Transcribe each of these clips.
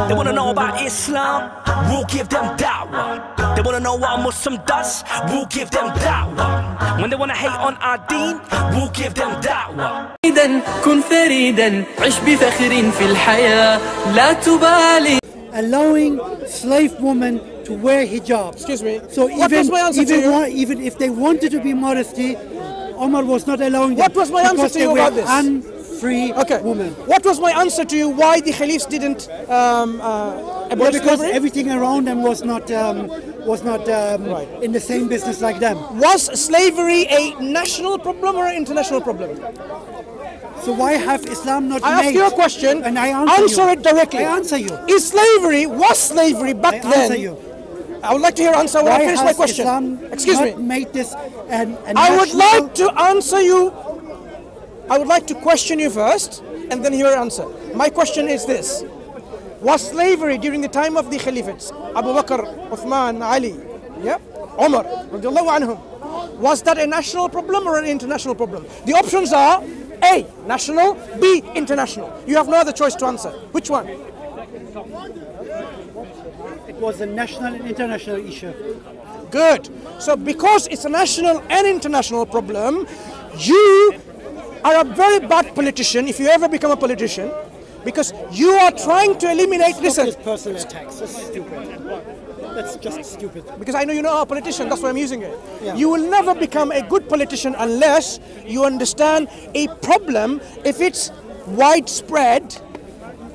They wanna know about Islam, we'll give them da'wah. They wanna know what a Muslim does, we'll give them da'wah. When they wanna hate on our deen, we'll give them da'wah. كن فريدا عش بفخر في الحياة لا تبالي. Allowing slave women to wear hijab. Excuse me. So what was my answer to you? Even if they wanted to be modesty, Omar was not allowing them. What was my answer to you about this? Unfree women. What was my answer to you? Why the caliphs didn't abolish because slavery? Everything around them was not in the same business like them. Was slavery a national problem or an international problem? So why have Islam not I asked you a question and I answer it directly. I answer you. Was slavery back then? I answer you. I would like to hear an answer when I finish my question. Islam Excuse me. Made this I would like to answer you. I would like to question you first and then hear your answer. My question is this. Was slavery during the time of the Caliphates, Abu Bakr, Uthman, Ali, Umar, radiallahu anhum, was that a national problem or an international problem? The options are A, national, B, international. You have no other choice to answer. Which one? It was a national and international issue. Good. So because it's a national and international problem, you are a very bad politician if you ever become a politician, because you are trying to eliminate... Stop this personal attacks. That's stupid. That's just stupid. Because I know you're not a politician, that's why I'm using it. Yeah. You will never become a good politician unless you understand a problem. If it's widespread,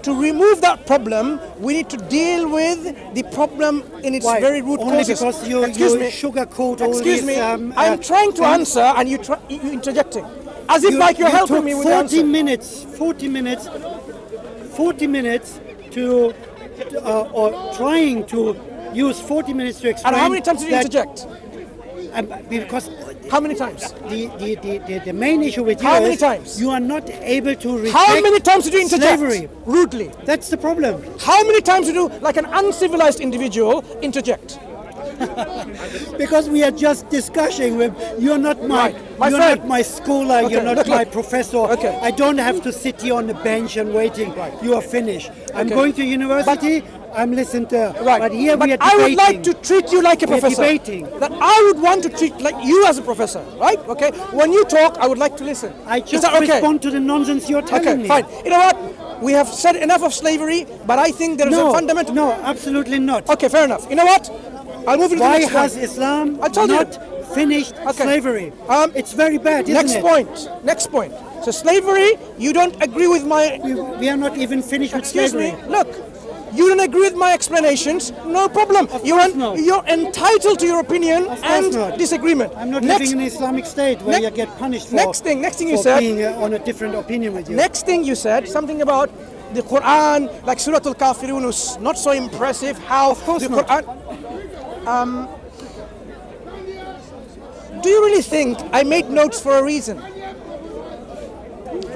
to remove that problem, we need to deal with the problem in its very root Only causes. Because you sugarcoat all Excuse these... me, I'm trying to answer and you're interjecting. As if like you're helping me with the answer. 40 minutes to, or trying to use 40 minutes to explain. And how many times did you interject? Because how many times? The main issue with you how many times? You are not able to reject how many times did you interject? Slavery. Rudely. That's the problem. How many times did you, like an uncivilized individual, interject? Because we are just discussing with you're not my not my scholar, you're not my professor. Okay. I don't have to sit here on the bench and waiting. You are finished. I'm going to university. I'm listening to. But here we are debating. I would like to treat you like a professor. Debating. That I would want to treat like you as a professor, right? Okay. When you talk, I would like to listen. I just respond to the nonsense you're telling me. Fine. You know what? We have said enough of slavery, but I think there is a fundamental. No, absolutely not. Okay, fair enough. You know what? I'll move into the next point. Why has Islam not finished slavery? It's very bad, isn't it? Next point. So slavery, you don't agree with my... We are not even finished with slavery. Excuse me, look. You don't agree with my explanations, no problem. You're entitled to your opinion and disagreement. I'm not living in an Islamic state where you get punished for next thing you said, being on a different opinion with you. Next thing you said, something about the Quran, like Surah Al-Kafirun was not so impressive. How of course the not. Quran... do you really think I made notes for a reason?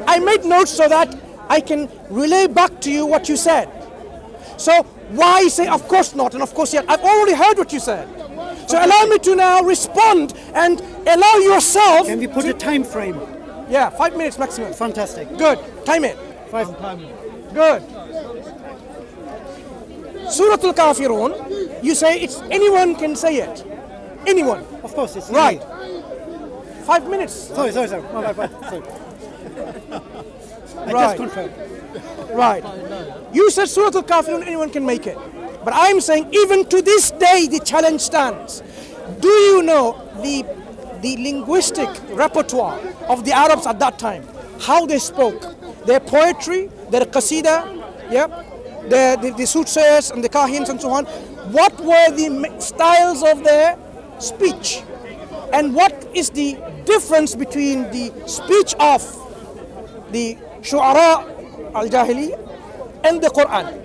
I made notes so that I can relay back to you what you said. So why say of course not and of course yet? I've already heard what you said. So allow me to now respond and allow yourself. Can we put a time frame? Yeah, 5 minutes maximum. Fantastic. Good. Time it. 5 times. Good. Surah Al-Kafirun, you say it's anyone can say it. Anyone. Of course, it's right. 5 minutes. Sorry. Sorry. I just confirmed. Right. You said Surah Al-Kafirun, anyone can make it. But I'm saying even to this day the challenge stands. Do you know the linguistic repertoire of the Arabs at that time? How they spoke? Their poetry, their qasida, the soothsayers and the kahins and so on. What were the styles of their speech? And what is the difference between the speech of the shu'ara al-jahiliyyah and the Quran?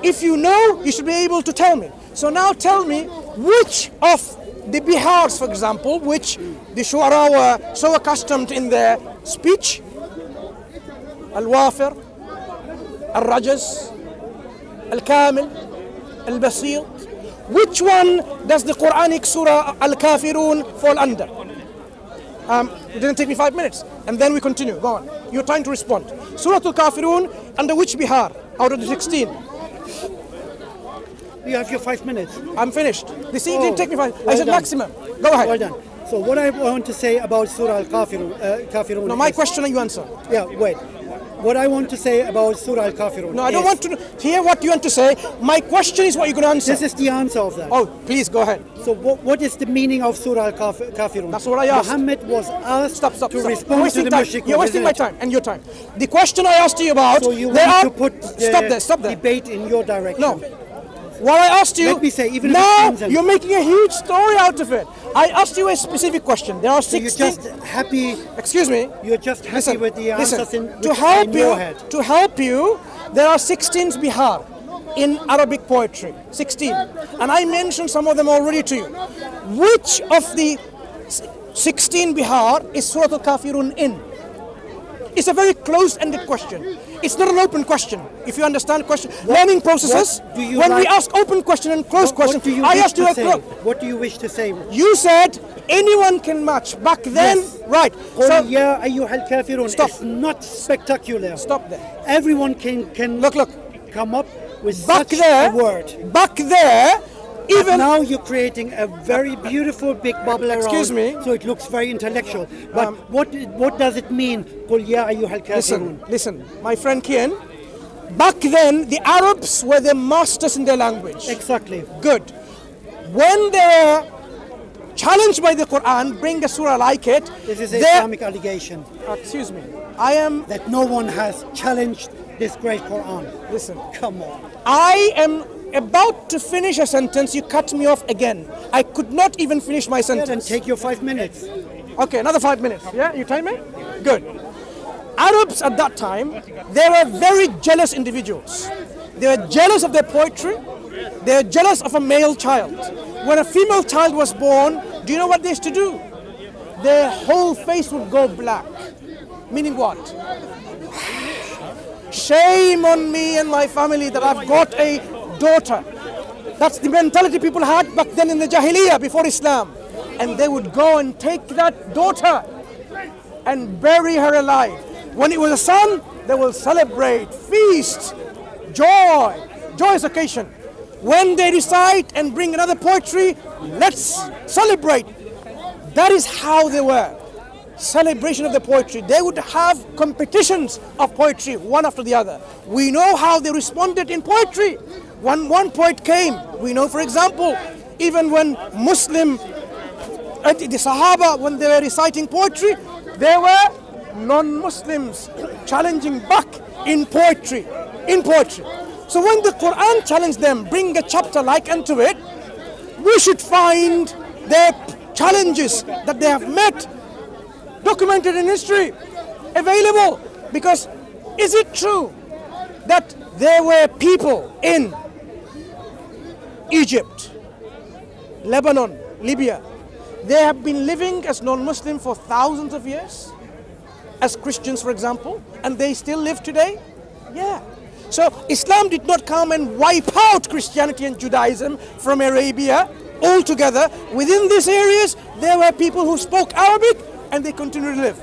If you know, you should be able to tell me. So now tell me which of the bihars, for example, which the shu'ara were so accustomed in their speech, al-wafir, al-rajaz, al-kamil, al-basit, which one does the Quranic surah al-Kafirun fall under? It didn't take me 5 minutes. And then we continue. Go on. You're trying to respond. Surah Al-Kafirun under which bihar? out of the 16. You have your 5 minutes. I'm finished. This didn't take me 5. I Well said done. maximum. Go ahead. Well done. So what I want to say about Surah Al-Kafirun. No, my is- question you answer. Yeah, wait. What I want to say about Surah Al-Kafirun. No, I don't is- want to hear what you want to say. My question is what you're going to answer. This is the answer of that. Oh, please go ahead. So what is the meaning of Surah Al-Kafirun? That's what I asked. Muhammad was asked Stop. to You're respond to wasting the time. mushrikun. You're wasting my isn't it? time and your time. The question I asked you about. So you there want are- to put the Stop there. debate in your direction. No. What I asked you. Let me say, even if now it's nonsense. you're making a huge story out of it. I asked you a specific question. There are So you're 16. just happy. Excuse me. You're just happy Listen, with the answers listen. in, To which are help in you, your head. to help you, there are 16 bihar in Arabic poetry. 16, and I mentioned some of them already to you. Which of the 16 bihar is Surah Al-Kafirun in? It's a very close-ended question. It's not an open question. If you understand question, learning processes. what do you When we like- ask open question and closed question, What do you I wish asked you to a say? What do you wish to say? You said anyone can match. Back then, Yes. right? قل So يا أيها الكافرون. Stop. It's not spectacular. stop there. Everyone can Look. come up with Back such there, a word. back there, But even now you're creating a very beautiful big bubble around. Excuse me. So it looks very intellectual. But what does it mean? قل يا أيها الكافرون. listen, my friend Kian. Back then, the Arabs were the masters in their language. Exactly. Good. When they were challenged by the Quran, bring a surah like it. This is an they- Islamic allegation Excuse me. I am. that no one has challenged this great Quran. Listen. Come on. I am about to finish a sentence. You cut me off again. I could not even finish my Yeah, then sentence. take your 5 minutes. Okay, another 5 minutes. Yeah, you time me? Good. Arabs at that time, they were very jealous individuals. They were jealous of their poetry. They were jealous of a male child. When a female child was born, do you know what they used to do? Their whole face would go black. Meaning what? Shame on me and my family that I've got a daughter. That's the mentality people had back then in the Jahiliyyah before Islam. And they would go and take that daughter and bury her alive. When it was a son, they will celebrate, feast, joy, joyous occasion. When they recite and bring another poetry, let's celebrate. That is how they were. Celebration of the poetry. They would have competitions of poetry, one after the other. We know how they responded in poetry. When one poet came, we know, for example, even when Muslim, the Sahaba, when they were reciting poetry, there were non-Muslims challenging back in poetry. So when the Quran challenged them, bring a chapter like unto it, we should find their challenges that they have met, documented in history, available. Because is it true that there were people in Egypt, Lebanon, Libya, they have been living as non-Muslim for thousands of years, as Christians, for example, and they still live today? Yeah. So Islam did not come and wipe out Christianity and Judaism from Arabia altogether. Within these areas, there were people who spoke Arabic and they continue to live.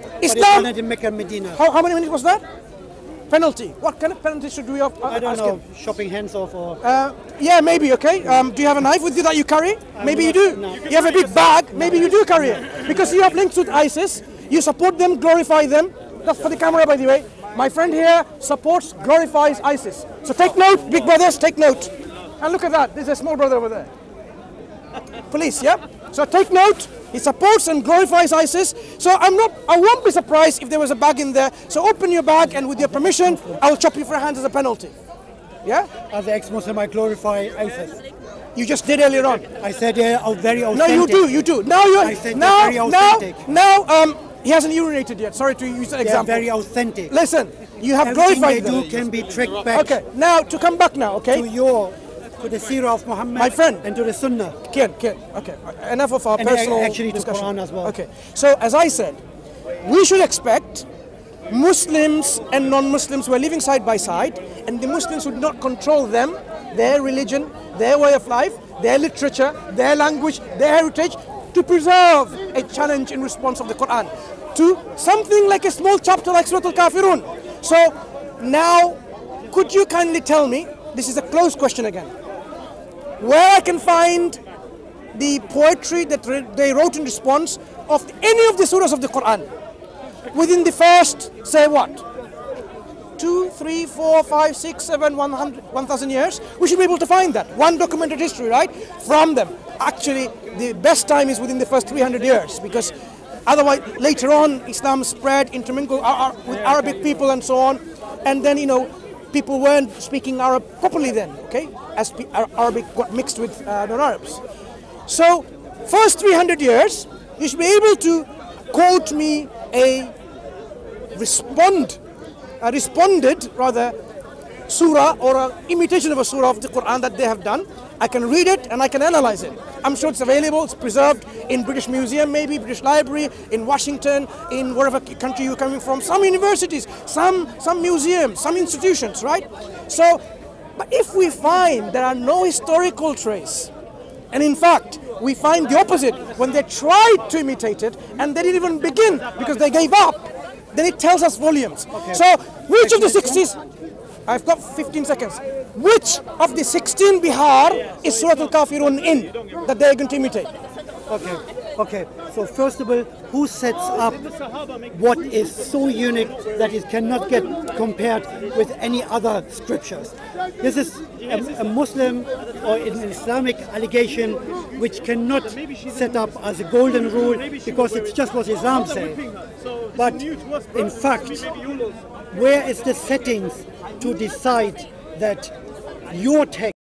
But Islam, it's in Mecca and Medina. how many minutes was that? Penalty. What kind of penalty should we have? I don't know, chopping hands off or... Yeah, maybe, okay. Do you have a knife with you that you carry? Maybe you do. No. You have a big bag, maybe you do carry it. Because you have links with ISIS, you support them, glorify them. That's for the camera, by the way. My friend here supports, glorifies ISIS. So take note, big brothers, take note. And look at that, there's a small brother over there. Police, yeah? So take note, he supports and glorifies ISIS. So I won't be surprised if there was a bag in there. So open your bag and with your permission, I'll chop you for your hands as a penalty. Yeah? As an ex-Muslim, I glorify ISIS. You just did earlier on. I said very No, authentic. you do. Now you're I said they're very authentic. now he hasn't urinated yet. Sorry to use that They're example. very authentic. Listen, you have Everything they glorified do them. can be tricked back Okay, now to come back now, okay? to the seerah of Muhammad, My friend. and to the Sunnah. Kian, okay. Enough of our And personal actually to discussion. Quran as well. Okay, so as I said, we should expect Muslims and non-Muslims who are living side by side, and the Muslims would not control them, their religion, their way of life, their literature, their language, their heritage, to preserve a challenge in response of the Quran to something like a small chapter like Surah Al-Kafirun. So now could you kindly tell me, this is a closed question again, where I can find the poetry that they wrote in response of any of the surahs of the Quran within the first, say what, 2, 3, 4, 5, 6, 7, 1,000 years? We should be able to find that. One documented history, right? From them. Actually, the best time is within the first 300 years, because otherwise, later on, Islam spread, intermingled with Arabic people and so on, and then, people weren't speaking Arab properly then, okay? As Arabic got mixed with non-Arabs. So, first 300 years, you should be able to quote me a responded surah or an imitation of a surah of the Quran that they have done. I can read it and I can analyze it. I'm sure it's available, it's preserved in British Museum, maybe British Library, in Washington, in wherever country you're coming from, some universities, some museums, some institutions, right? So, but if we find there are no historical trace, and in fact, we find the opposite, when they tried to imitate it and they didn't even begin because they gave up, then it tells us volumes. Okay. So, which of the 60s, I've got 15 seconds, which of the 16 Bihar is Surah Al-Kafirun in that they are going to imitate? Okay. So first of all, who sets up what is so unique that it cannot get compared with any other scriptures? This is a Muslim or an Islamic allegation which cannot set up as a golden rule because it's just what Islam says. But in fact, where is the settings to decide that your text